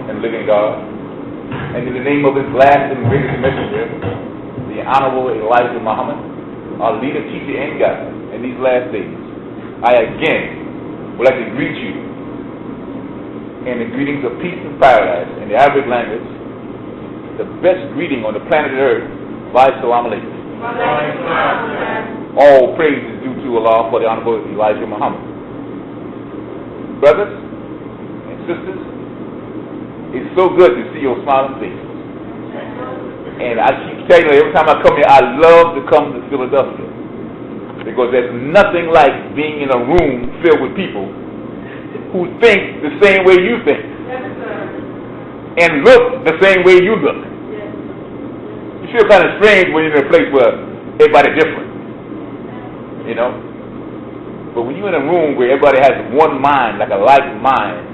true and living God, and in the name of his last and greatest messenger, the Honorable Elijah Muhammad, our leader, teacher, and guide in these last days, I again would like to greet you in the greetings of peace and paradise in the Arabic language, the best greeting on the planet Earth, by Salam Alaikum. All praise is due to Allah for the Honorable Elijah Muhammad. Brothers and sisters, it's so good to see your smiling faces. And I keep telling you, every time I come here, I love to come to Philadelphia. Because there's nothing like being in a room filled with people who think the same way you think. And look the same way you look. You feel kind of strange when you're in a place where everybody's different. You know? But when you're in a room where everybody has one mind, like a like mind,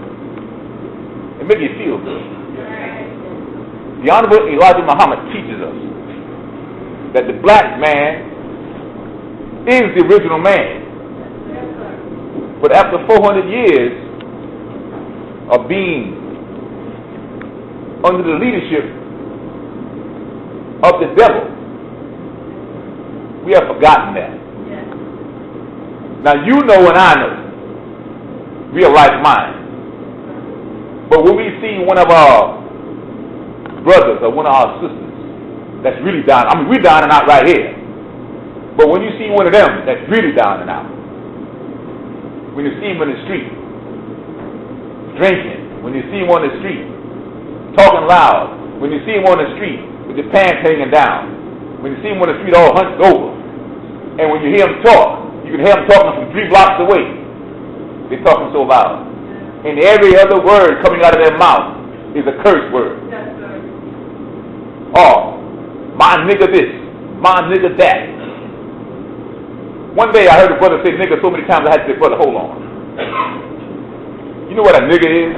it makes you feel good. The Honorable Elijah Muhammad teaches us that the black man is the original man. But after 400 years of being under the leadership of the devil, we have forgotten that. Now you know and I know we are like minded. But when we see one of our brothers or one of our sisters that's really down, I mean we're down and out right here. But when you see one of them that's really down and out, when you see him in the street drinking, when you see him on the street talking loud, when you see him on the street with the pants hanging down, when you see him on the street all hunched over, and when you hear him talk, you can hear him talking from 3 blocks away. They're talking so loud. And every other word coming out of their mouth is a curse word. Oh, my nigga this, my nigga that. One day I heard a brother say nigga so many times I had to say, brother, hold on. You know what a nigga is?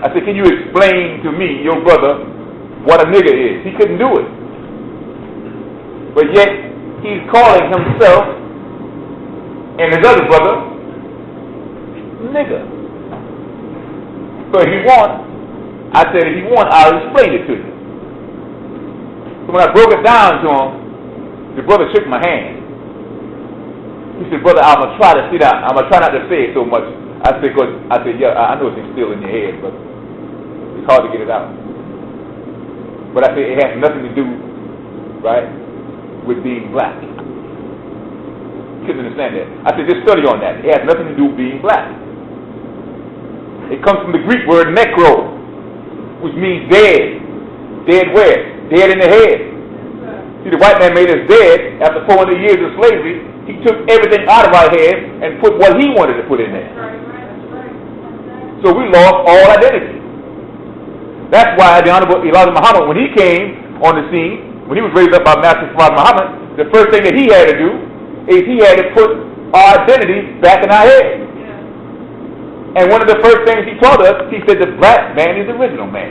I said, can you explain to me, your brother, what a nigga is? He couldn't do it. But yet, he's calling himself and his other brother nigga. So if you want, I said if you want, I'll explain it to you. So when I broke it down to him, the brother shook my hand. He said, brother, I'm gonna try to see that. I'm gonna try not to say it so much. I said, yeah, I know it's still in your head, but it's hard to get it out. But I said it has nothing to do, right, with being black. You couldn't understand that. I said, just study on that. It has nothing to do with being black. It comes from the Greek word necro, which means dead. Dead where? Dead in the head. See, the white man made us dead after 400 years of slavery. He took everything out of our head and put what he wanted to put in there. So we lost all identity. That's why the Honorable Elijah Muhammad, when he came on the scene, when he was raised up by Master Prophet Muhammad, the first thing that he had to do is he had to put our identity back in our head. And one of the first things he taught us, he said the black man is the original man.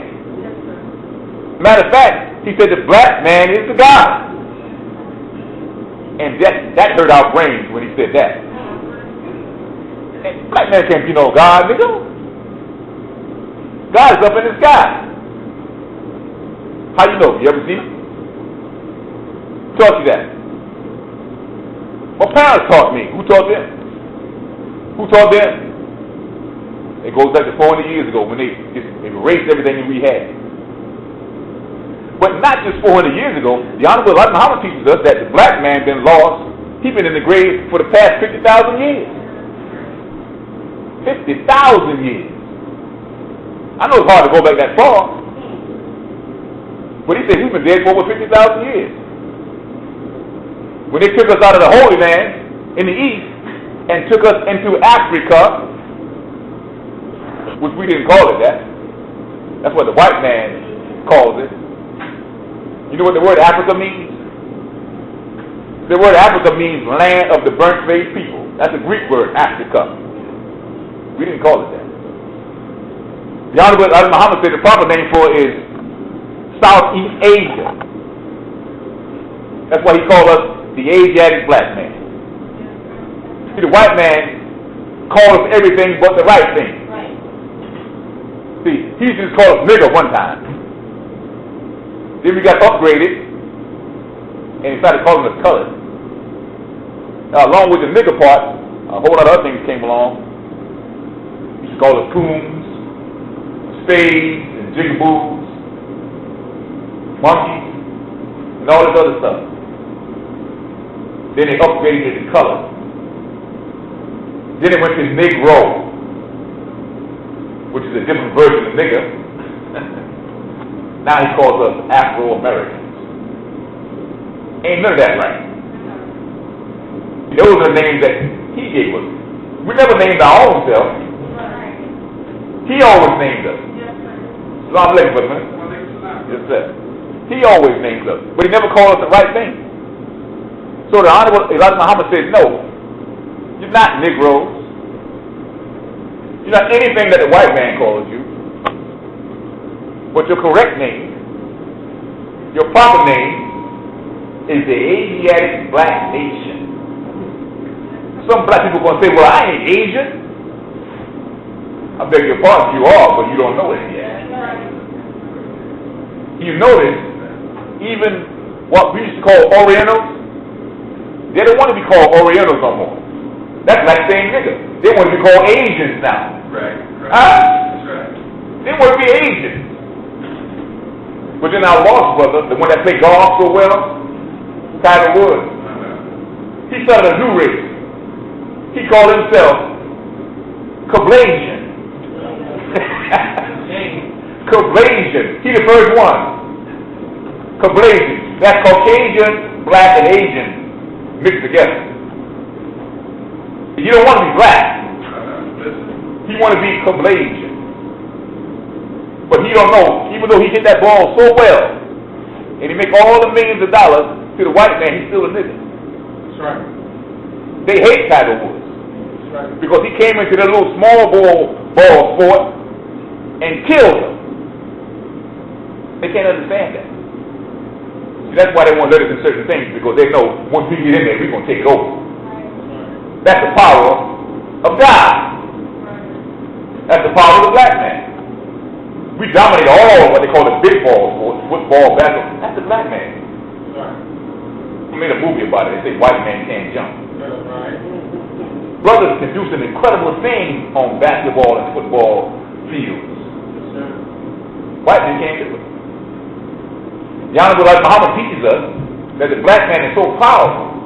Matter of fact, he said the black man is the God. And that hurt our brains when he said that. And black man can't be no God, nigga. God is up in the sky. How you know? You ever seen him? Taught you that? My parents taught me. Who taught them? Who taught them? It goes back to 400 years ago when they erased everything that we had. But not just 400 years ago. The Honorable Elijah Muhammad teaches us that the black man been lost. He's been in the grave for the past 50,000 years. 50,000 years. I know it's hard to go back that far. But he said we've been dead for over 50,000 years. When they took us out of the Holy Land in the east and took us into Africa, which we didn't call it that. That's what the white man calls it. You know what the word Africa means? The word Africa means land of the burnt-faced people. That's a Greek word, Africa. We didn't call it that. The Honorable Elijah Muhammad said the proper name for it is Southeast Asia. That's why he called us the Asiatic black man. See, the white man calls us everything but the right thing. See, He used to just call us nigger one time. Then we got upgraded, and he started calling us colored. Now, along with the nigger part, a whole lot of other things came along. He used to call us coons, spades, and jigaboos, monkeys, and all this other stuff. Then they upgraded it to color. Then it went to Negro, which is a different version of nigger. Now he calls us Afro-Americans. Ain't none of that right. Those are the names that he gave us. We never named our own self. He always named us. Salaam alaikum, brother. Yes, sir. He always named us, but he never called us the right thing. So the Honorable Elijah Muhammad says, no, you're not Negroes. You're not anything that the white man calls you. But your correct name, your proper name, is the Asiatic Black Nation. Some black people are going to say, well, I ain't Asian. I beg your pardon, you are, but you don't know it yet. You notice, even what we used to call Orientals, they don't want to be called Orientals no more. That's like saying nigger. They want to be called Asians now. Right. Huh? That's right. They want to be Asians. But then our lost brother, the one that played golf so well, Tiger Woods, he started a new race. He called himself Cablasian. Cablasian. He the first one. Cablasian. That's Caucasian, black, and Asian mixed together. You don't want to be black. You want to be Cablasian. But he don't know, even though he hit that ball so well, and he make all the millions of dollars, to the white man, he's still a nigger. That's right. They hate Tiger Woods. That's right. Because he came into that little small ball sport and killed them. They can't understand that. See, that's why they won't let us in certain things, because they know once we get in there, we're going to take it over. That's the power of God. That's the power of the black man. We dominate all what they call the big ball sports, football, basketball. That's the black man. I made a movie about it. They say white man can't jump. Brothers can do some incredible things on basketball and football fields. White men can't do it. The Honorable Elijah Muhammad teaches us that the black man is so powerful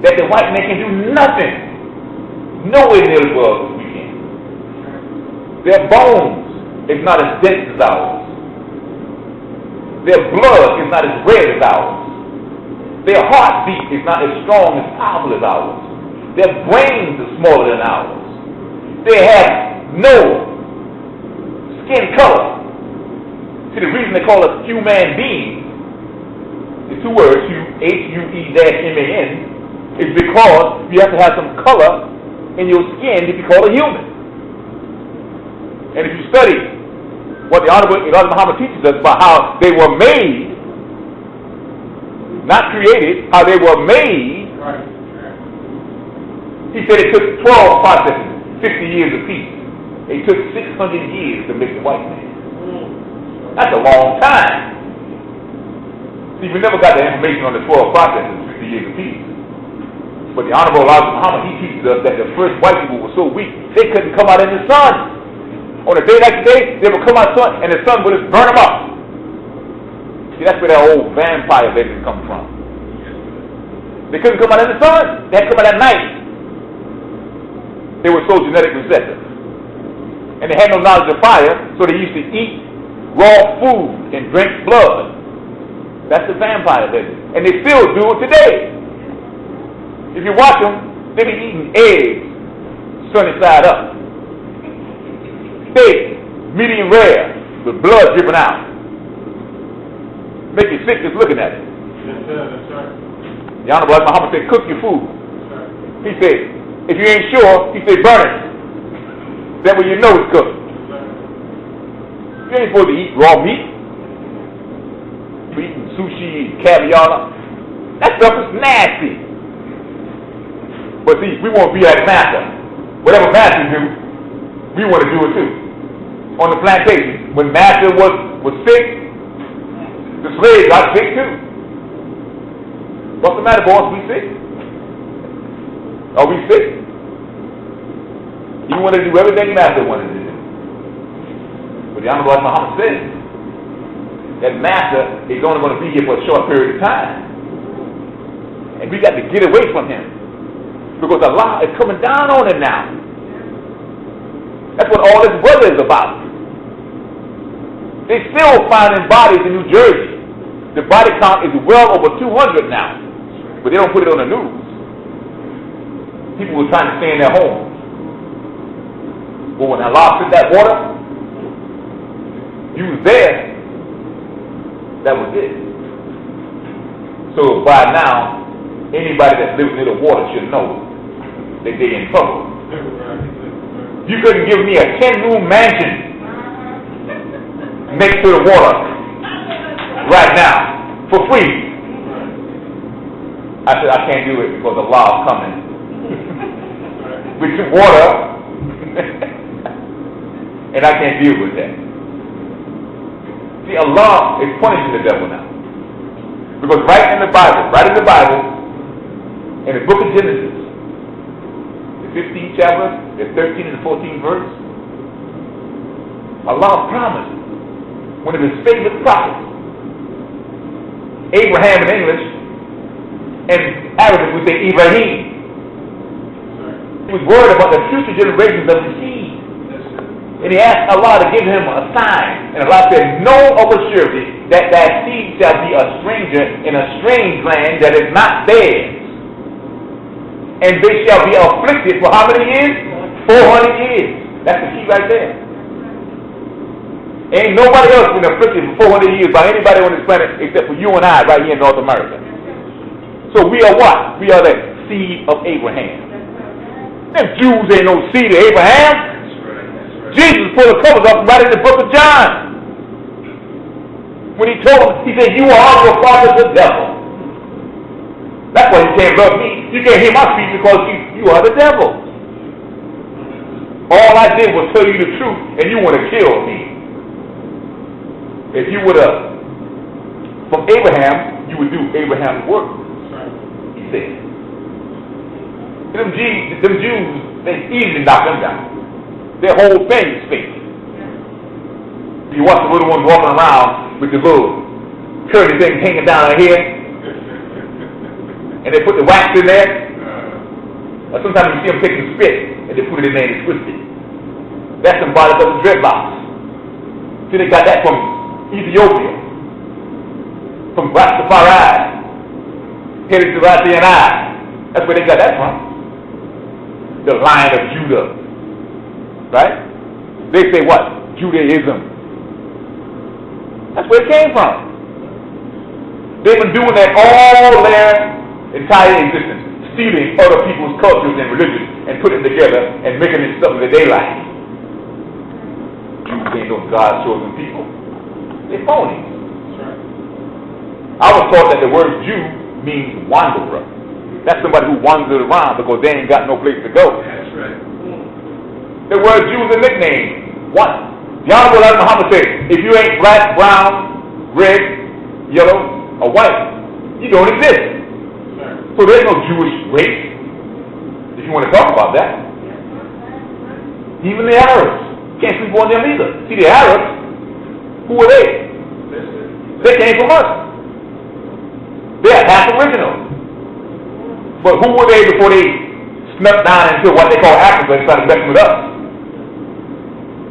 that the white man can do nothing. Nowhere near as well as we can. Their bones is not as dense as ours. Their blood is not as red as ours. Their heartbeat is not as strong and powerful as ours. Their brains are smaller than ours. They have no skin color. See, the reason they call us human beings, the two words, H-U-E-M-A-N, is because you have to have some color in your skin to be called a human. And if you study what the Honorable Elijah Muhammad teaches us about how they were made, not created, how they were made, he said it took 12 processes, 50 years of peace. It took 600 years to make the white man. That's a long time. See, we never got the information on the 12 processes, 50 years of peace. But the Honorable Elijah Muhammad, he teaches us that the first white people were so weak, they couldn't come out in the sun. On a day like today, they would come out in the sun, and the sun would just burn them up. See, that's where that old vampire legend comes from. They couldn't come out in the sun. They had to come out at night. They were so genetically recessive. And they had no knowledge of fire, so they used to eat raw food and drink blood. That's the vampire legend. And they still do it today. If you watch them, they be eating eggs sunny side up. Steak, medium rare, with blood dripping out. Make you sick just looking at it. Yes, sir, that's right. The Honorable Muhammad said, cook your food. He said, if you ain't sure, he said, burn it. That way you know it's cooked. You ain't supposed to eat raw meat. You eating sushi, caviar. That stuff is nasty. But see, we want to be like master. Whatever master do, we want to do it too. on the plantation, when master was sick, the slaves got sick too. What's the matter, boss? We sick? Are we sick? You want to do everything master wanted to do. But the Honorable Muhammad said that master is only going to be here for a short period of time. And we got to get away from him. Because Allah is coming down on him now. That's what all this weather is about. They're still finding bodies in New Jersey. The body count is well over 200 now. But they don't put it on the news. People were trying to stay in their homes. But when Allah sent that water, you was there. That was it. So by now, anybody that lives near the water should know that they're in trouble. You couldn't give me a 10-room mansion next to the water right now for free. I said, I can't do it because Allah is coming with the water and I can't deal with that. See, Allah is punishing the devil now. Because right in the Bible, in the book of Genesis, the 15th chapter, the 13th and 14th verse, Allah promised one of his favorite prophets, Abraham in English, and Arabic we say Ibrahim. He was worried about the future generations of his seed. And he asked Allah to give him a sign. And Allah said, know of a surety that that seed shall be a stranger in a strange land that is not theirs. And they shall be afflicted for how many years? 400 years. That's the key right there. Ain't nobody else been afflicted for 400 years by anybody on this planet except for you and I right here in North America. So we are what? We are the seed of Abraham. Them Jews ain't no seed of Abraham. That's right. Jesus pulled the covers off right in the book of John. When he told him, he said, you are of your father the devil. That's why you can't love me. You can't hear my speech because you are the devil. All I did was tell you the truth and you want to kill me. If you would have, from Abraham, you would do Abraham's work. He said. Them Jews, they easily knock them down. Their whole thing is fake. You watch the little ones walking around with the little curly thing hanging down their head, and they put the wax in there. Or sometimes you see them take the spit and they put it in there and they twist it. That's symbolic of the dreadlocks. See, they got that from Ethiopia, from Rastafari, headed to Rastafari. That's where they got that from. The Lion of Judah. Right? They say what? Judaism. That's where it came from. They've been doing that all their entire existence, stealing other people's cultures and religions and putting it together and making it something that they like. Jews ain't no God's chosen people. They're phonies. I was taught that the word Jew means wanderer. That's somebody who wanders around because they ain't got no place to go. That's right. The word Jew is a nickname. One. The Honorable Muhammad said, if you ain't black, brown, red, yellow, or white, you don't exist. So there's no Jewish race, if you want to talk about that. Even the Arabs. Can't sleep on them either. See, the Arabs, who are they? They came from us. They are half original. But who were they before they snuck down into what they call Africa and started messing with us?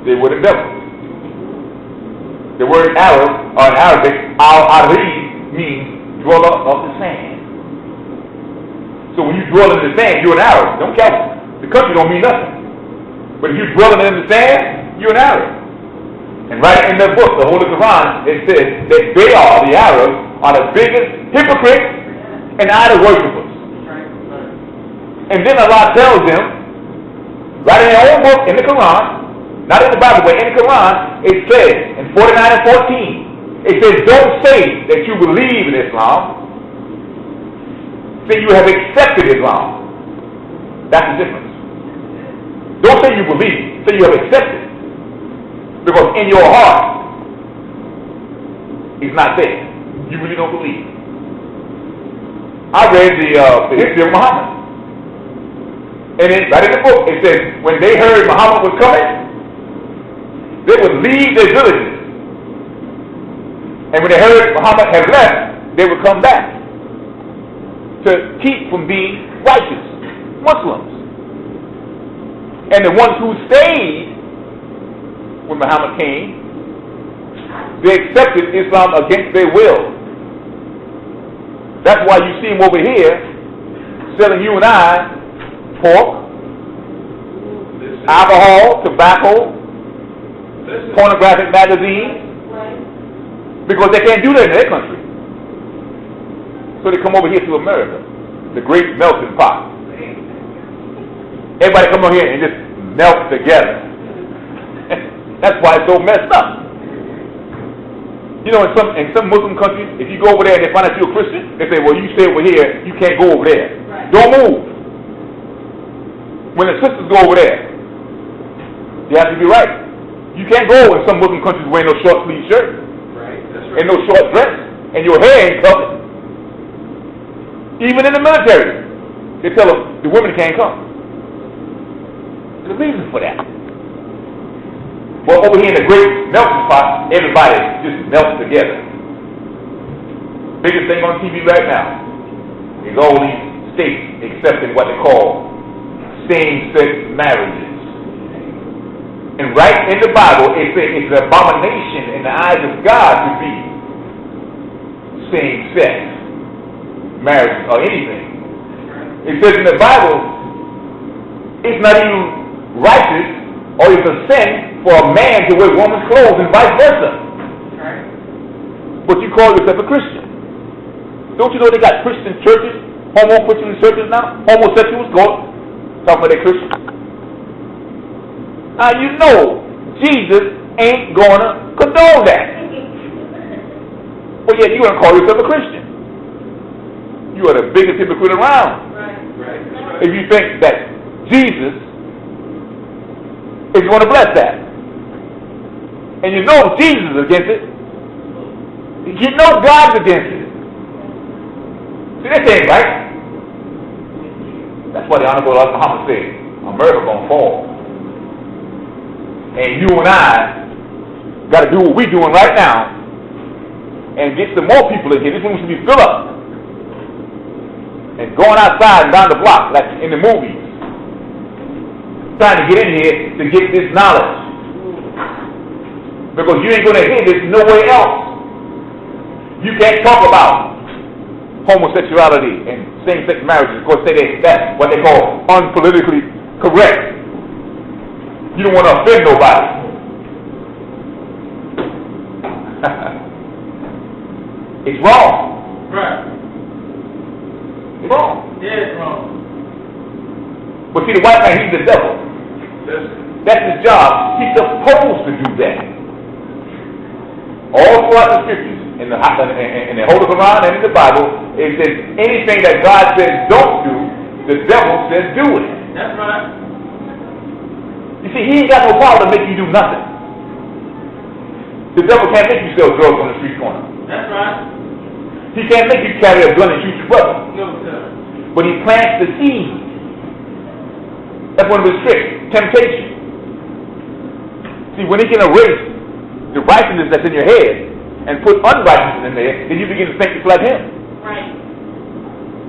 They were the devil. The word Arab, or in Arabic, al-Ari, means dweller of the sand. So when you dwell in the sand, you're an Arab. Don't count. The country don't mean nothing. But if you're dwelling in the sand, you're an Arab. And right in their book, the Holy Quran, it says that they are, the Arabs, are the biggest hypocrites and idol worshippers. And then Allah tells them, right in their own book, in the Quran, not in the Bible, but in the Quran, it says, in 49 and 14, it says, don't say that you believe in Islam, say you have accepted Islam. That's the difference. Don't say you believe, say you have accepted. Because in your heart, he's not there. You really don't believe. I read the history of Muhammad. And right in the book, it says, when they heard Muhammad was coming, they would leave their villages. And when they heard Muhammad had left, they would come back to keep from being righteous Muslims. And the ones who stayed when Muhammad came, they accepted Islam against their will. That's why you see him over here selling you and I pork, alcohol, tobacco, pornographic magazines, because they can't do that in their country. So they come over here to America, the great melting pot. Everybody come over here and just melt together. That's why it's so messed up. You know, in some Muslim countries, if you go over there and they find out you're a Christian, they say, well, you stay over here, you can't go over there. Right. Don't move. When the sisters go over there, you have to be right. You can't go in some Muslim countries wearing no short sleeve shirt. Right. That's right. And no short dress. And your hair ain't covered. Even in the military, they tell them the women can't come. There's a reason for that. But over here in the great melting pot, everybody just melts together. Biggest thing on TV right now is all these states accepting what they call same-sex marriages. And right in the Bible, it says it's an abomination in the eyes of God to be same-sex marriage or anything. It says in the Bible, it's not even righteous or it's a sin for a man to wear woman's clothes and vice versa. Right. But you call yourself a Christian. Don't you know they got Christian churches, homo-Christian churches now? Homosexuals go talk about their Christian. Now you know Jesus ain't gonna condone that. But yet you want to call yourself a Christian. You are the biggest hypocrite around. Right. If you think that Jesus is going to bless that. And you know Jesus is against it. You know God's against it. See, this ain't right. That's why the Honorable Muhammad said, America gonna fall. And you and I got to do what we're doing right now and get some more people in here. This room should be filled up. And going outside and down the block like in the movies. Trying to get in here to get this knowledge. Because you ain't going to hear this nowhere else. You can't talk about homosexuality and same-sex marriages. Of course, that's what they call unpolitically correct. You don't want to offend nobody. It's wrong. Right. It's wrong. Yeah, it's wrong. But see, the white man, he's the devil. That's his job. He's supposed to do that. All throughout the scriptures, in the Holy Quran and in the Bible, it says anything that God says don't do, the devil says do it. That's right. You see, he ain't got no power to make you do nothing. The devil can't make you sell drugs on the street corner. That's right. He can't make you carry a gun and shoot your brother. No, sir. But he plants the seed. That's one of his tricks, temptation. See, when he can erase the righteousness that's in your head and put unrighteousness in there, then you begin to think it's like him. Right.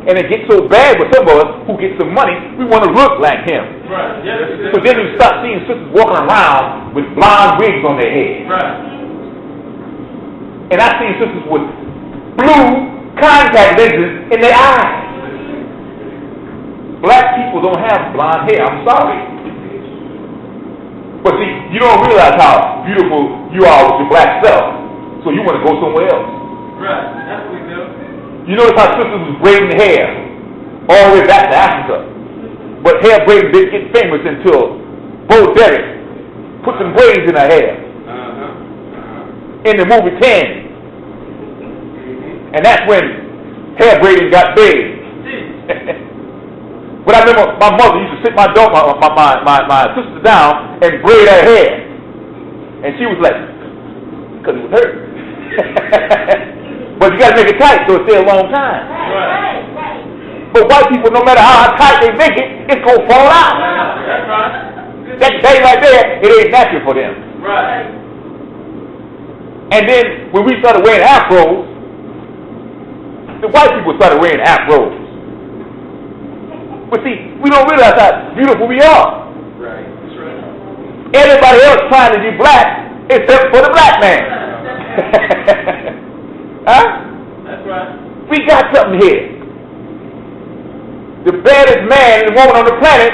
And it gets so bad with some of us who get some money, we want to look like him. Right. Yes, so then you start seeing sisters walking around with blonde wigs on their head. Right. And I've seen sisters with blue contact lenses in their eyes. Black people don't have blonde hair, I'm sorry. But see, you don't realize how beautiful you are with your black self, so you want to go somewhere else. Right, that's what we do. You notice how sisters was braiding hair all the way back to Africa. But hair braiding didn't get famous until Bo Derek put some braids in her hair. In the movie 10. And that's when hair braiding got big. But I remember my mother used to sit my sister down and braid her hair. And she was like, because it was hurt. But you got to make it tight so it stays a long time. Right. But white people, no matter how tight they make it, it's going to fall out. That's right. That thing right there, it ain't natural for them. Right. And then when we started wearing afros, the white people started wearing afros. But see, we don't realize how beautiful we are. Right. That's right. Everybody else trying to be black except for the black man. Huh? That's right. We got something here. The baddest man and woman on the planet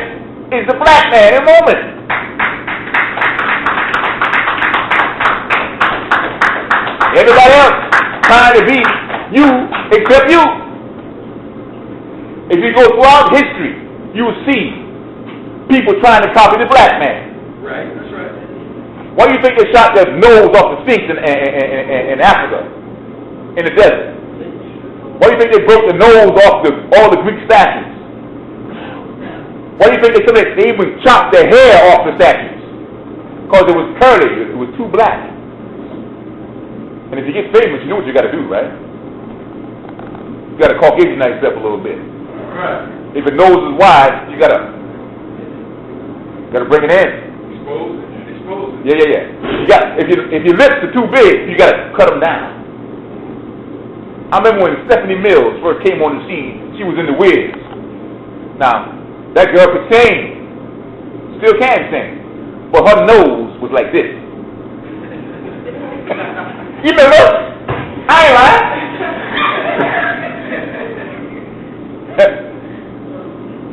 is the black man and woman. Everybody else trying to be you except you. If you go throughout history, you will see people trying to copy the black man. Right. That's right. Why do you think they shot their nose off the Sphinx in Africa, in the desert? Why do you think they broke the nose off all the Greek statues? Why do you think they even chopped their hair off the statues? Because it was curly, it was too black. And if you get famous, you know what you got to do, right? You got to Caucasianize yourself a little bit. Right. If your nose is wide, you got to bring it in. Expose it. Yeah. You got if your lips are too big, you got to cut them down. I remember when Stephanie Mills first came on the scene, she was in the Wiz. Now, that girl could sing, still can sing, but her nose was like this. You remember? I ain't lying.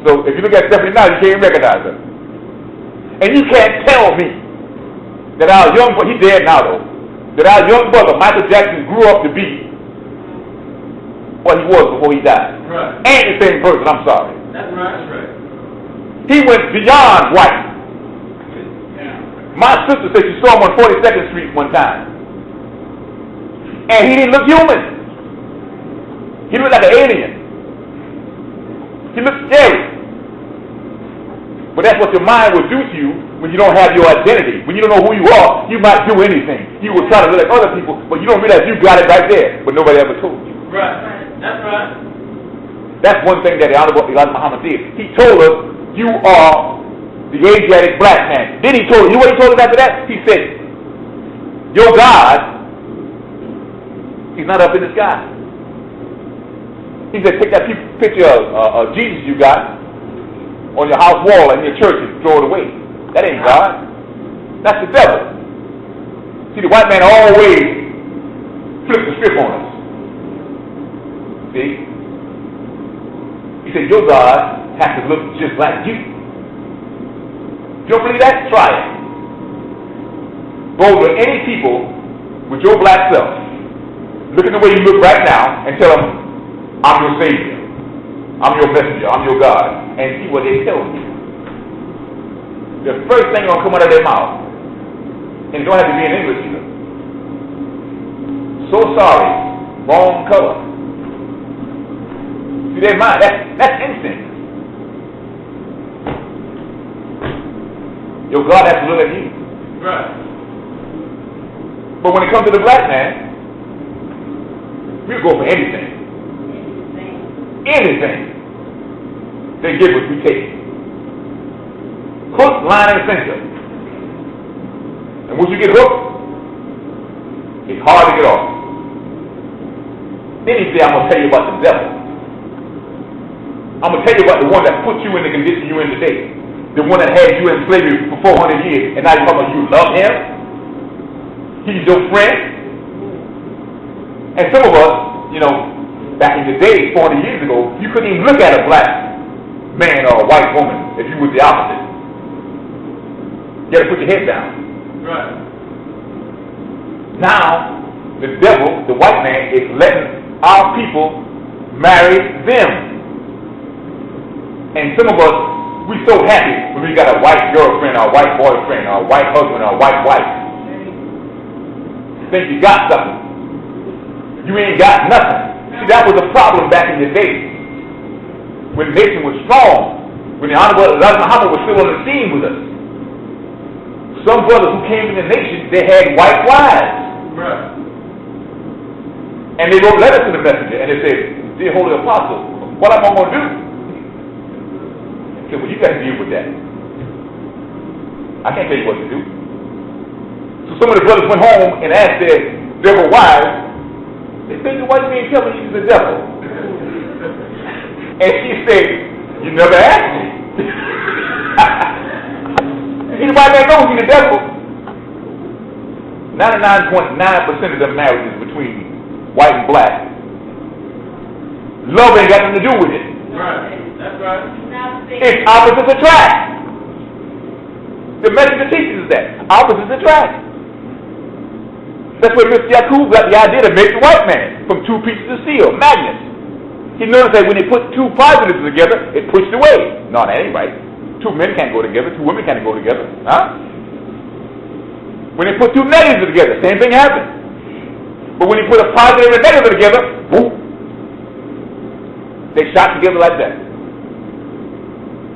So if you look at Stephanie now, you can't recognize her. And you can't tell me that our young brother, he's dead now though, that our young brother, Michael Jackson, grew up to be what he was before he died. Right. Ain't the same person, I'm sorry. That's right. That's right. He went beyond white. Yeah. My sister said she saw him on 42nd Street one time. And he didn't look human. He looked like an alien. He looked scary. But that's what your mind will do to you when you don't have your identity. When you don't know who you are, you might do anything. You will try to look like other people, but you don't realize you got it right there, but nobody ever told you. Right. That's right. That's one thing that the Honorable Elijah Muhammad did. He told us, you are the Asiatic black man. Then he told you what he told us after that? He said, your God, he's not up in the sky. He said, take that picture of Jesus you got on your house wall in your church and throw it away. That ain't God. That's the devil. See, the white man always flips the script on us. See? He said, your God has to look just like you. You don't believe that? Try it. Go to any people with your black self. Look at the way you look right now and tell them, I'm your Savior. I'm your messenger. I'm your God. And see what they tell you. The first thing going to come out of their mouth, and it don't have to be in English either. So sorry. Wrong color. See, their mind. That's instinct. Your God has to look at you. Right. But when it comes to the black man, we'll go for anything. Anything. They give us, we take it. Hook, line, and sinker. And once you get hooked, it's hard to get off. Then he said, I'm going to tell you about the devil. I'm going to tell you about the one that put you in the condition you're in today. The one that had you in slavery for 400 years. And now you're talking about you love him? He's your friend? And some of us, you know, back in the day, 400 years ago, you couldn't even look at a black man or a white woman if you was the opposite. You had to put your head down. Right. Now, the devil, the white man, is letting our people marry them. And some of us, we so happy when we got a white girlfriend or a white boyfriend or a white husband or a white wife. You think you got something. You ain't got nothing. See, that was a problem back in the day. When the nation was strong. When the Honorable Elijah Muhammad was still on the scene with us. some brothers who came in the nation, they had white wives. Right. And they wrote letters to the messenger, and they said, "Dear Holy Apostle, what am I going to do?" He said, "Well, you got to deal with that. I can't tell you what to do." So some of the brothers went home and asked their devil wives, they said, "Why you ain't telling me he's the devil?" And she said, "You never asked me." Anybody that knows he's the devil? 99.9% of the marriages between white and black, love ain't got nothing to do with it. Right. That's right. It's opposites attract. The message teaches us that. Opposites attract. That's where Mr. Yakub got the idea to make the white man from two pieces of steel, magnets. He noticed that when they put two positives together, it pushed away. No, that ain't right. Two men can't go together. Two women can't go together. Huh? When they put two negatives together, same thing happens. But when you put a positive and a negative together, boom, they shot together like that.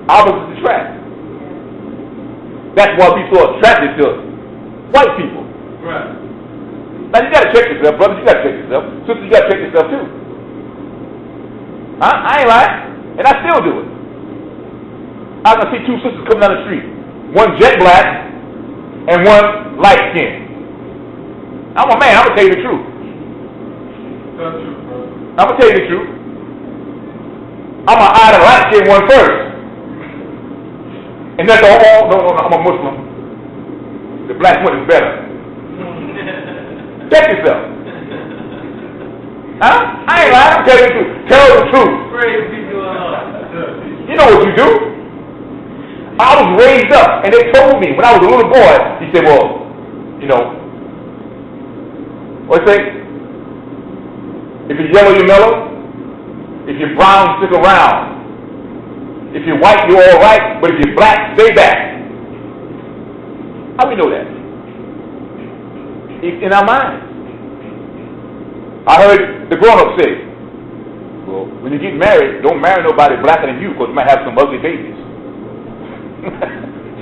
Opposites attract. That's why we so attracted to white people. Right. Now you gotta check yourself, brothers. You gotta check yourself. Sisters, you gotta check yourself too. Huh? I ain't lying, and I still do it. I was gonna see two sisters coming down the street, one jet black and one light skinned. I'm a man. I'm gonna tell you the truth. That's true, brother. I'm gonna tell you the truth. I'm gonna eye the light skinned one first, and that's all. No, I'm a Muslim. The black one is better. Check yourself. Huh? I ain't lying. I'm telling you the truth. Tell the truth. Praise be to Allah. You know what you do. I was raised up, and they told me when I was a little boy. He said, "Well, you know, what they say? If you're yellow, you're mellow. If you're brown, stick around. If you're white, you're all right. But if you're black, stay back." How do we know that? It's in our minds. I heard the grown-ups say, "Well, when you get married, don't marry nobody blacker than you, because you might have some ugly babies."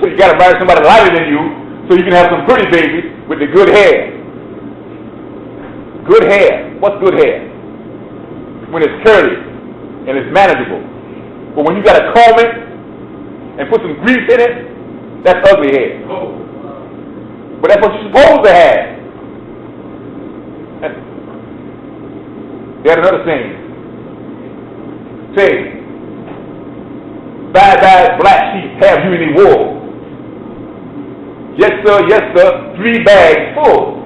So you got to marry somebody lighter than you, so you can have some pretty babies with the good hair. Good hair. What's good hair? When it's curly and it's manageable. But when you got to comb it and put some grease in it, that's ugly hair. Oh. But that's what you're supposed to have. They had another saying. Say, bad black sheep, have you any wool? Yes sir, 3 bags full.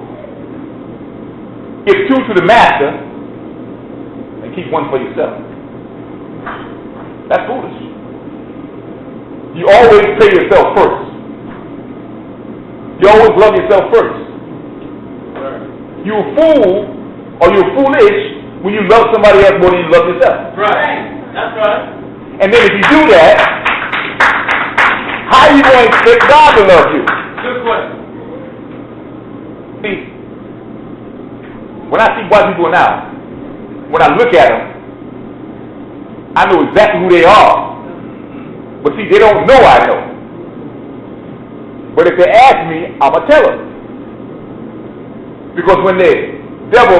Give 2 to the master and keep 1 for yourself. That's foolish. You always pay yourself first. You always love yourself first. You a fool or you're foolish when you love somebody else more than you love yourself. Right. That's right. And then if you do that, how are you going to expect God to love you? Good question. See, when I see white people now, when I look at them, I know exactly who they are. But see, they don't know I know. But if they ask me, I'm going to tell them. Because when the devil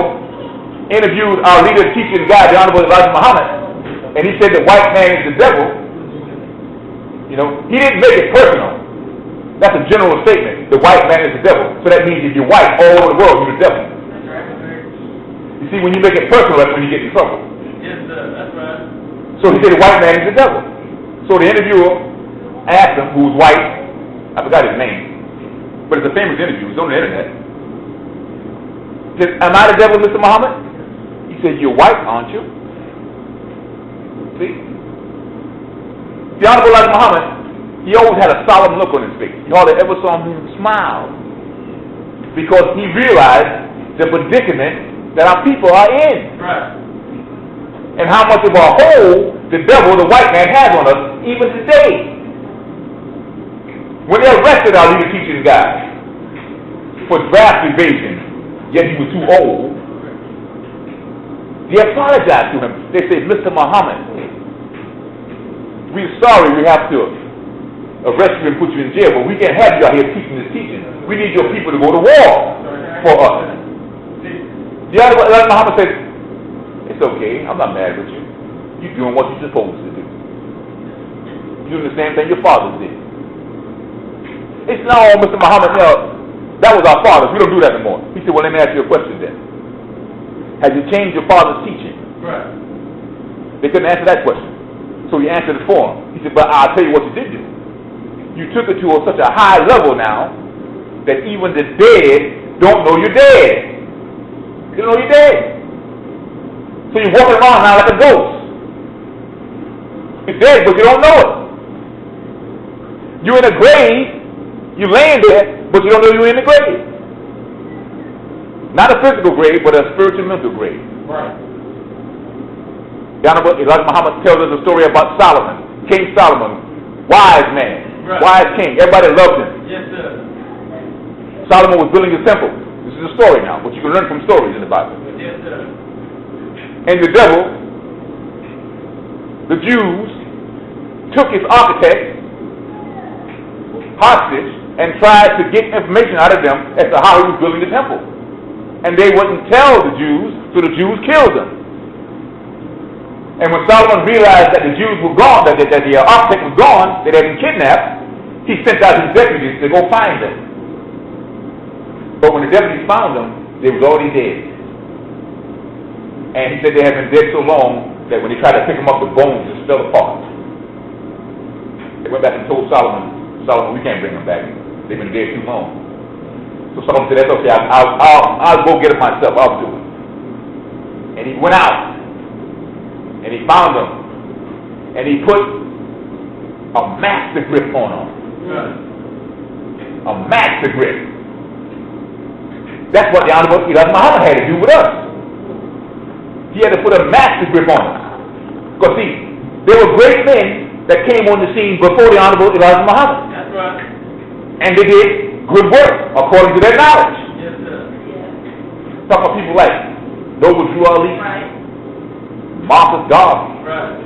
interviewed our leader, teacher, and guide, the Honorable Elijah Muhammad, and he said the white man is the devil, you know, he didn't make it personal. That's a general statement. The white man is the devil. So that means if you're white all over the world, you're the devil. You see, when you make it personal, that's when you get in trouble. Yes, sir. That's right. So he said the white man is the devil. So the interviewer asked him, who was white, I forgot his name, but it's a famous interview. It's on the internet. He said, "Am I the devil, Mr. Muhammad?" He said, "You're white, aren't you?" See? The Honorable Elijah Muhammad, he always had a solemn look on his face. You hardly ever saw him smile. Because he realized the predicament that our people are in. Right. And how much of a hold the devil, the white man, has on us even today. When they arrested our leader, teacher, and guide for draft evasion, yet he was too old, they apologized to him. They said, "Mr. Muhammad, we're sorry we have to arrest you and put you in jail, but we can't have you out here teaching this teaching. We need your people to go to war for us. The Honorable Elijah Muhammad said, it's okay, I'm not mad with you. You're doing what you're supposed to do. You're doing the same thing your fathers did. It's no, Mr. Muhammad, you know, that was our fathers. We don't do that anymore. He said, well, let me ask you a question then. Have you changed your father's teaching? Right. They couldn't answer that question. So he answered it for him. He said, but I'll tell you what you did do. You took it to such a high level now that even the dead don't know you're dead. They don't know you're dead. So you're walking around now like a ghost. You're dead, but you don't know it. You're in a grave, you're laying there, but you don't know you're in the grave. Not a physical grave, but a spiritual mental grave. Right. The Honorable Elijah Muhammad tells us a story about Solomon, King Solomon, wise man, right. Wise king. Everybody loved him. Yes, sir. Solomon was building his temple. This is a story now, but you can learn from stories in the Bible. Yes, sir. And the devil, the Jews, took his architect hostage and tried to get information out of them as to how he was building the temple. And they wouldn't tell the Jews, so the Jews killed them. And when Solomon realized that the Jews were gone, that the architect was gone, that they had been kidnapped, he sent out his deputies to go find them. But when the deputies found them, they was already dead. And he said they had been dead so long that when they tried to pick them up, the bones just fell apart. They went back and told Solomon, we can't bring them back. They've been dead too long. So Solomon said, that's okay, I'll go get it myself, I'll do it. And he went out, and he found them, and he put a master grip on them. A master grip. That's what the Honorable Elijah Muhammad had to do with us. He had to put a master grip on us. Because see, there were great men that came on the scene before the Honorable Elijah Muhammad. That's right. And they did good work according to their knowledge. Yes, sir. Talk about people like Noble Drew Ali, Right. Marcus Garvey, Right.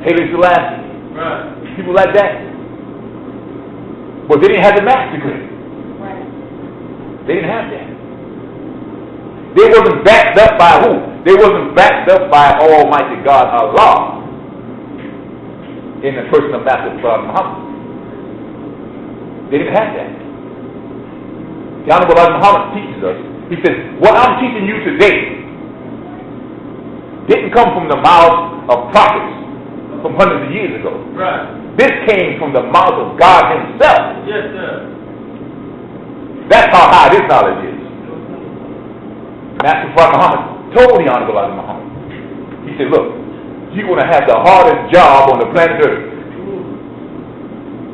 Haile Selassie, Right. people like that. But they didn't have the master grip. Right. They didn't have that. They wasn't backed up by who? They wasn't backed up by Almighty God, Allah, in the person of Master Prophet Muhammad. They didn't have that. The Honorable Elijah Muhammad teaches us. He says, what I'm teaching you today didn't come from the mouths of prophets from hundreds of years ago. Right. This came from the mouth of God himself. Yes, sir. That's how high this knowledge is. Master Prophet Muhammad told the Honorable Elijah Muhammad. He said, look, you're going to have the hardest job on the planet Earth.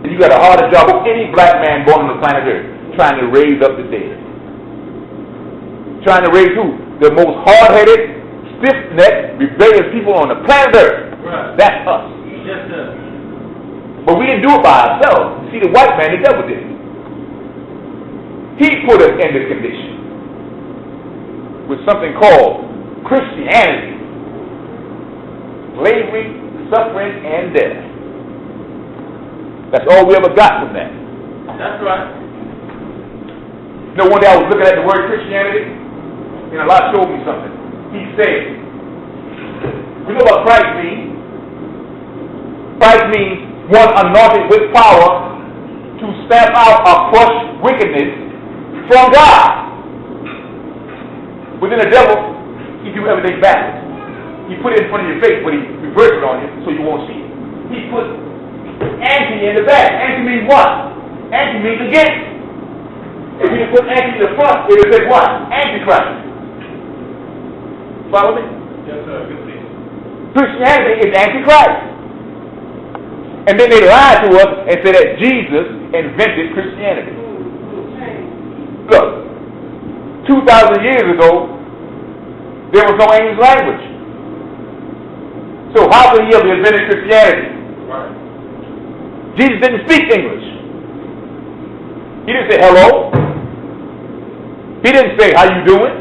And you got the hardest job of any black man born on the planet Earth, trying to raise up the dead. Trying to raise who? The most hard-headed, stiff-necked, rebellious people on the planet Earth. Right. That's us. Yes, sir. But we didn't do it by ourselves. You see, the white man, the devil did it. He put us in this condition with something called Christianity. Slavery, suffering, and death. That's all we ever got from that. That's right. You know, one day I was looking at the word Christianity, and Allah showed me something. He said, you know what Christ means? Christ means one anointed with power to stamp out or crush wickedness from God. Within the devil, he do everything backwards. He put it in front of your face, but he reversed it on you so you won't see it. He put anti in the back. Anti means what? Anti means against. If you put anti in the front, it would say what? Antichrist. Follow me? Yes, sir. Good to see you. Christianity is antichrist. And then they lied to us and said that Jesus invented Christianity. Look, 2,000 years ago, there was no English language. So how could he have invented Christianity? Right. Jesus didn't speak English. He didn't say hello. He didn't say how you doing.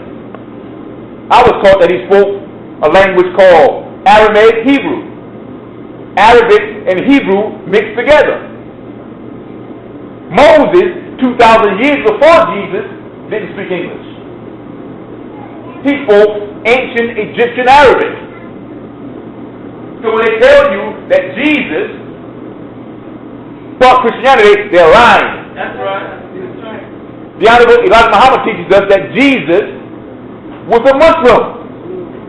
I was taught that he spoke a language called Aramaic Hebrew. Arabic and Hebrew mixed together. Moses, 2,000 years before Jesus, didn't speak English. He spoke ancient Egyptian Arabic. So when they tell you that Jesus taught Christianity, they're lying. That's right. That's right. The Honorable Elijah Muhammad teaches us that Jesus was a Muslim.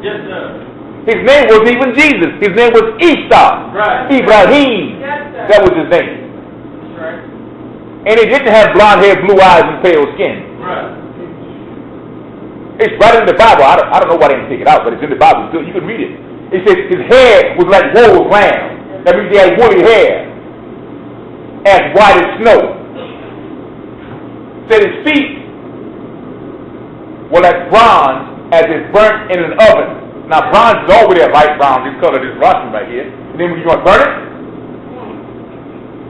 Yes, sir. His name was even Jesus. His name was Isa. Right. Ibrahim. Yes, sir. That was his name. That's right. And he didn't have blonde hair, blue eyes, and pale skin. Right. It's right in the Bible. I don't know why they didn't take it out, but it's in the Bible. You can read it. It says his hair was like wool of lamb. That means he had woolly hair, as white as snow. Said his feet were like bronze as if burnt in an oven. Now bronze is already a light brown, this color, this Russian right here. And then when you want to burn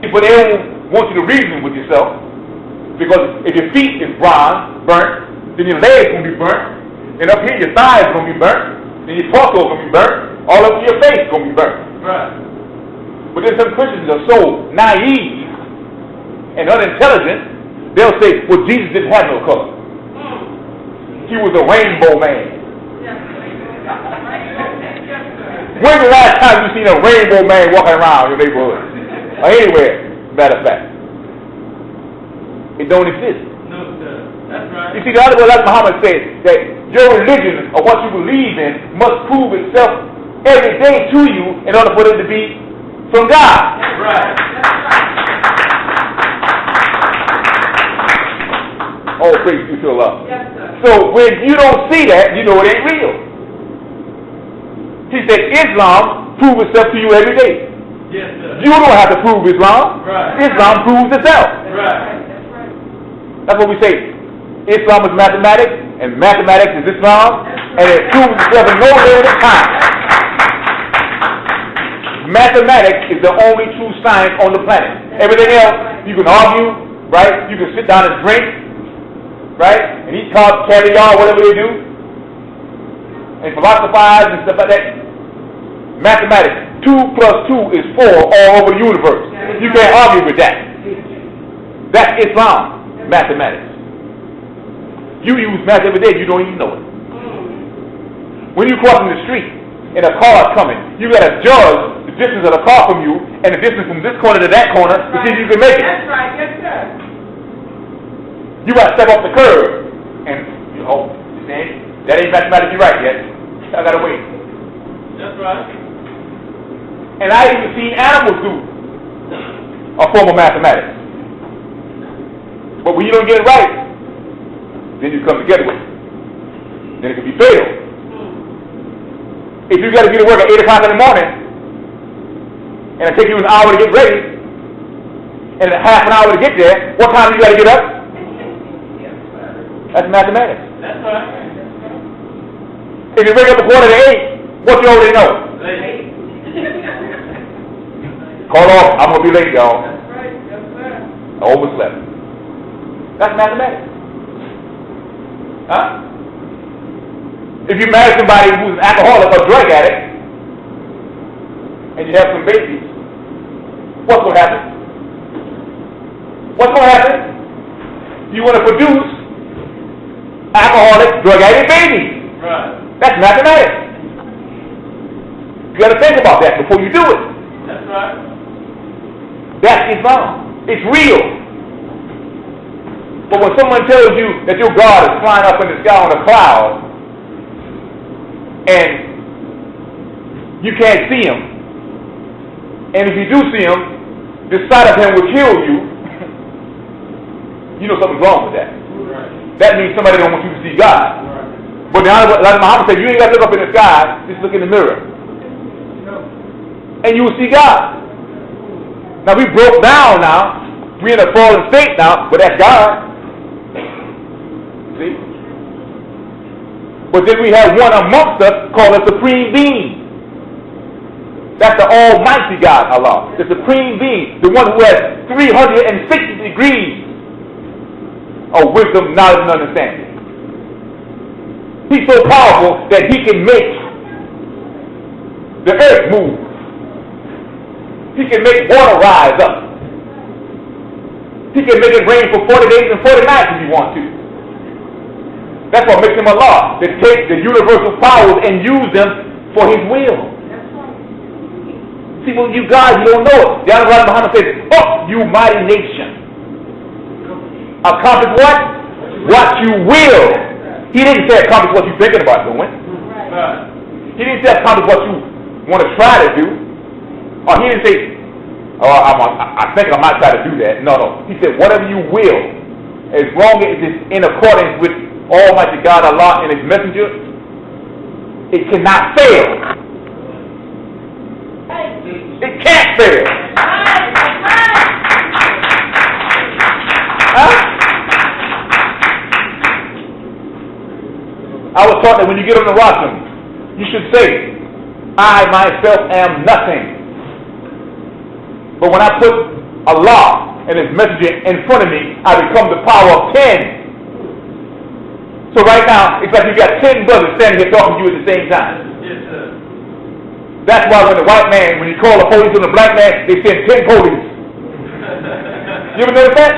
it, but they don't want you to reason with yourself, because if your feet is bronze, burnt, then your legs going to be burnt, and up here your thighs going to be burnt, then your torso going to be burnt, all over your face going to be burnt. Right. But then some Christians are so naive and unintelligent, they'll say, well, Jesus didn't have no color. He was a rainbow man. When's the last time you seen a rainbow man walking around your neighborhood? Or anywhere, matter of fact. It don't exist. No, sir. That's right. You see, the Honorable Elijah Muhammad said that your religion or what you believe in must prove itself every day to you in order for it to be from God. Right. Oh, praise you to Allah. Yes, sir. So when you don't see that, you know it ain't real. He said Islam proves itself to you every day. Yes, sir. You don't have to prove Islam. Right. Islam proves itself. Right. That's what we say. Islam is mathematics, and mathematics is Islam, and it proves itself in no limited time. Mathematics is the only true science on the planet. Everything else, you can argue, right? You can sit down and drink, right? And eat caviar, whatever they do, and philosophize and stuff like that. Mathematics, 2 plus 2 is 4 all over the universe. You can't argue with that. That's Islam, mathematics. You use math every day, you don't even know it. When you cross in the street and a car is coming, you got to judge the distance of the car from you and the distance from this corner to that corner to see if you can make it. That's right. Yes, sir. You got to step off the curb and, that ain't mathematically right yet. I got to wait. That's right. And I even seen animals do a form of mathematics. But when you don't get it right, then you come together with it. Then it can be fatal. If you got to be to work at 8 o'clock in the morning, and it takes you an hour to get ready, and half an hour to get there, what time do you got to get up? That's mathematics. That's right. If you wake up at 7:45, what you already know? Late. Call off, I'm going to be late, y'all. That's right. Yes, sir. I overslept. That's mathematics. Huh? If you marry somebody who's an alcoholic or drug addict, and you have some babies, what's going to happen? What's going to happen? You want to produce alcoholic, drug addict babies. Right. That's mathematics. You got to think about that before you do it. That's right. That's Islam. It's real. But when someone tells you that your God is flying up in the sky on a cloud and you can't see him, and if you do see him, the sight of him will kill you, you know something's wrong with that. Right. That means somebody don't want you to see God. Right. But the Honorable Elijah Muhammad said, you ain't got to look up in the sky, just look in the mirror. And you will see God. Now we broke down now. We're in a fallen state now, but that's God. See? But then we have one amongst us called a supreme being. That's the almighty God, Allah. The supreme being, the one who has 360 degrees of wisdom, knowledge, and understanding. He's so powerful that he can make the earth move. He can make water rise up. He can make it rain for 40 days and 40 nights if he wants to. That's what makes him Allah, to take the universal powers and use them for his will. See, when you God, you don't know it. The Honorable Muhammad says, "Oh, you mighty nation. Accomplish what? What you will." He didn't say accomplish what you're thinking about doing. He didn't say accomplish what you want to try to do. Or he didn't say, "Oh, I think I might try to do that." No. He said, whatever you will, as long as it's in accordance with Almighty God, Allah, and His Messenger, it cannot fail. It can't fail. Huh? I was taught that when you get on the rostrum, you should say, "I myself am nothing." But when I put Allah and His Messenger in front of me, I become the power of 10. So right now, it's like you got 10 brothers standing here talking to you at the same time. Yes, sir. That's why when the white man, when he called the police on the black man, they send 10 police. You ever notice that?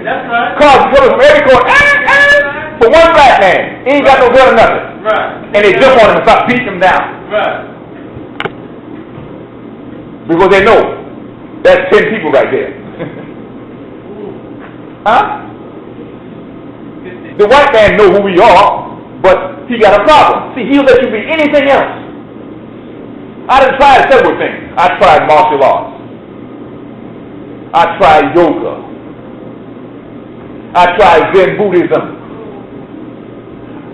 That's right. Cars coming from every corner, for one black man. He ain't got no gun or nothing. Right. And they jump on him and start beating him down. Right. Because they know that's 10 people right there. Huh? The white man know who we are, but he got a problem. See, he'll let you be anything else. I done tried several things. I tried martial arts. I tried yoga. I tried Zen Buddhism.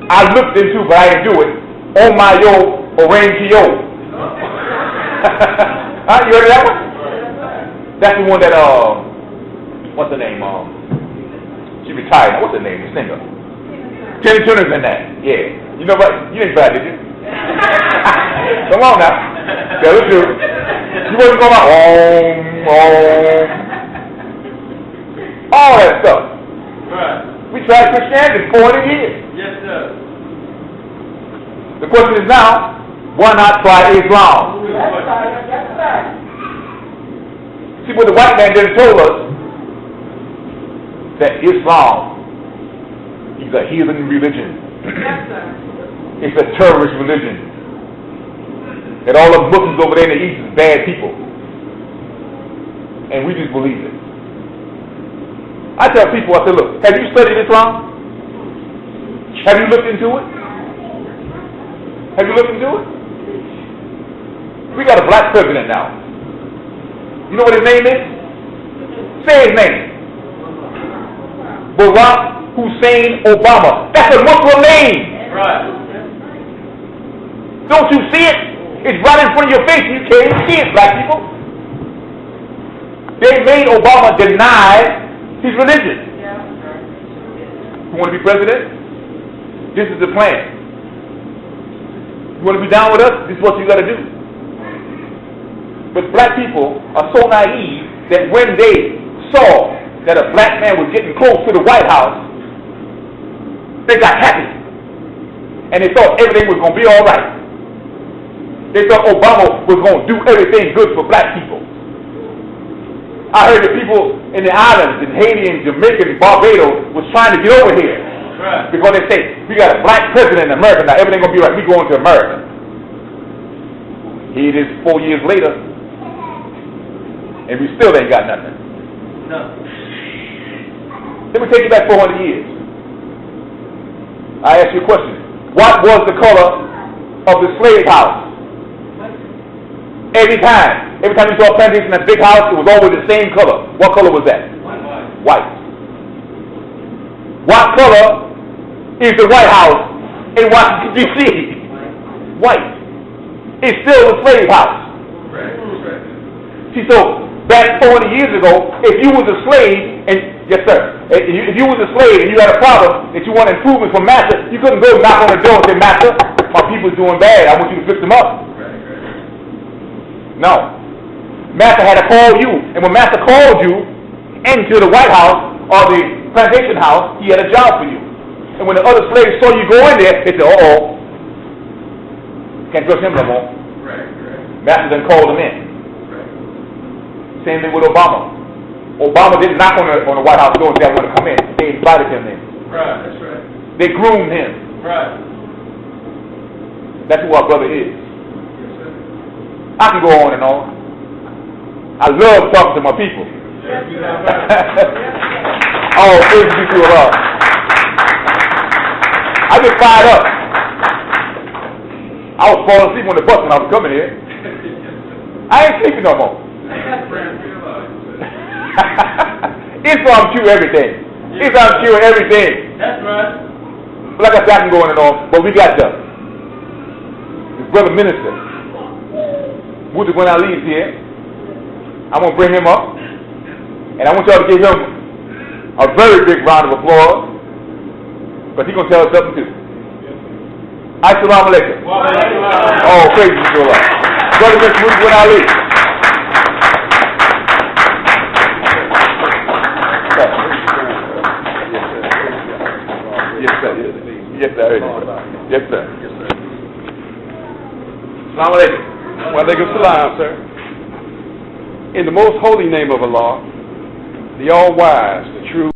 I looked into, but I didn't do it, on my yo, Orangio. Huh? You heard of that one? That's the one that, what's her name? She retired. What's her name? The singer. Tina Turner's in that. Yeah. You know what? You didn't try, did you? Come on now. Tell the truth. You wasn't going about all that stuff. Right. We tried Christianity for 400 years. Yes, sir. The question is now, why not try Islam? See, what the white man didn't told us, that Islam is a heathen religion. It's a terrorist religion. That all the Muslims over there in the East is bad people. And we just believe it. I tell people, I say, look, have you studied Islam? Have you looked into it? Have you looked into it? We got a black president now. You know what his name is? Say his name. Barack Hussein Obama. That's a Muslim name. Right. Don't you see it? It's right in front of your face. You can't even see it, black people. They made Obama deny his religion. You want to be president? This is the plan. You want to be down with us? This is what you got to do. But black people are so naive that when they saw that a black man was getting close to the White House, they got happy. And they thought everything was going to be all right. They thought Obama was going to do everything good for black people. I heard the people in the islands, in Haiti and Jamaica and Barbados, was trying to get over here. Right. Because they say, we got a black president in America now, everything going to be right, we going to America. Here it is 4 years later, and we still ain't got nothing. No. Let me take you back 400 years. I ask you a question. What was the color of the slave house? Every time you saw a plantation in a big house, it was always the same color. What color was that? White. What color is the White House in Washington, D.C.? White. It's still the slave house. See, so back 400 years ago, if you was a slave, and yes sir, if you was a slave and you had a problem that you want improvement from master, you couldn't go knock on the door and say, master, my people's doing bad, I want you to fix them up. No. Master had to call you, and when master called you into the White House or the plantation house, he had a job for you. And when the other slaves saw you go in there, they said, uh-oh, can't trust him no more. Master then called him in. Same thing with Obama. Obama didn't knock on the White House door and say, I want to come in. They invited him in. Right. That's right. They groomed him. Right. That's who our brother is. Yes, sir. I can go on and on. I love talking to my people. Yes, sir. Oh, praise be to the Lord. I get fired up. I was falling asleep on the bus when I was coming here. I ain't sleeping no more. Islam cure everything. Islam cure everything. That's right. Like I said, I can go on and on, but we got this Brother Minister when I leave here, I'm going to bring him up, and I want y'all to give him a very big round of applause, because he's going to tell us something too. Assalamu alaikum. Oh, praise be to Allah. Brother Minister when I leave. Yes, sir. Yes, sir. Yes, sir. Assalamu alaikum. Wa alaikum salam, sir. In the most holy name of Allah, the all-wise, the true